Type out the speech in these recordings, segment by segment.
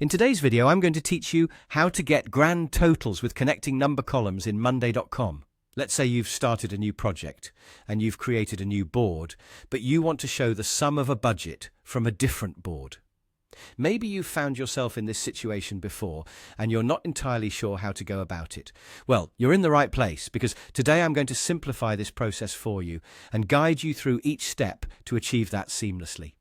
In today's video, I'm going to teach you how to get grand totals with connecting number columns in Monday.com. Let's say you've started a new project and you've created a new board, but you want to show the sum of a budget from a different board. Maybe you've found yourself in this situation before and you're not entirely sure how to go about it. Well, you're in the right place because today I'm going to simplify this process for you and guide you through each step to achieve that seamlessly.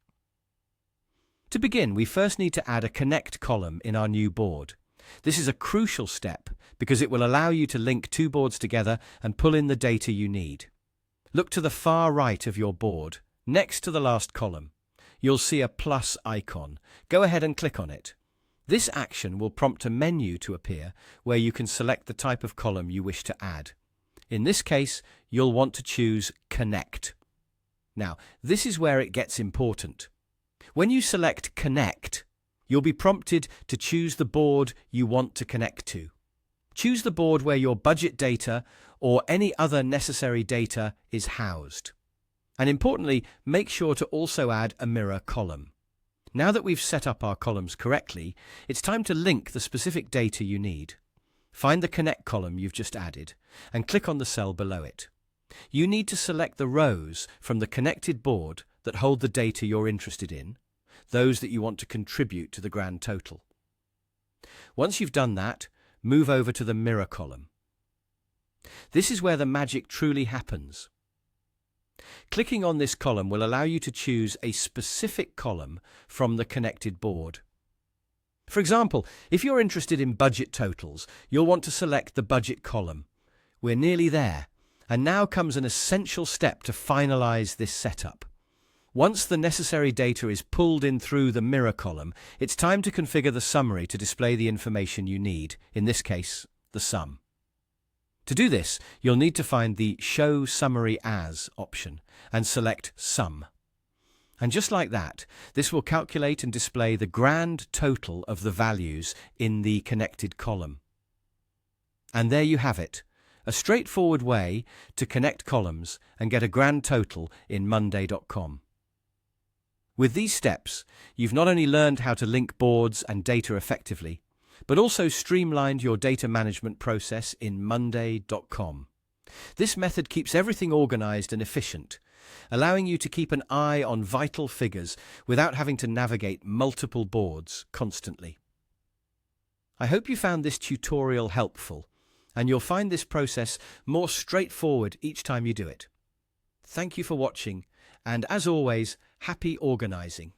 To begin, we first need to add a connect column in our new board. This is a crucial step because it will allow you to link two boards together and pull in the data you need. Look to the far right of your board, next to the last column. You'll see a plus icon. Go ahead and click on it. This action will prompt a menu to appear where you can select the type of column you wish to add. In this case, you'll want to choose Connect. Now, this is where it gets important. When you select Connect, you'll be prompted to choose the board you want to connect to. Choose the board where your budget data or any other necessary data is housed. And importantly, make sure to also add a mirror column. Now that we've set up our columns correctly, it's time to link the specific data you need. Find the Connect column you've just added and click on the cell below it. You need to select the rows from the connected board that hold the data you're interested in, those that you want to contribute to the grand total. Once you've done that, move over to the mirror column. This is where the magic truly happens. Clicking on this column will allow you to choose a specific column from the connected board. For example, if you're interested in budget totals, you'll want to select the budget column. We're nearly there, and now comes an essential step to finalize this setup. Once the necessary data is pulled in through the mirror column, it's time to configure the summary to display the information you need, in this case, the sum. To do this, you'll need to find the Show Summary As option and select Sum. And just like that, this will calculate and display the grand total of the values in the connected column. And there you have it, a straightforward way to connect columns and get a grand total in Monday.com. With these steps, you've not only learned how to link boards and data effectively, but also streamlined your data management process in Monday.com. This method keeps everything organized and efficient, allowing you to keep an eye on vital figures without having to navigate multiple boards constantly. I hope you found this tutorial helpful, and you'll find this process more straightforward each time you do it. Thank you for watching, and as always, happy organizing.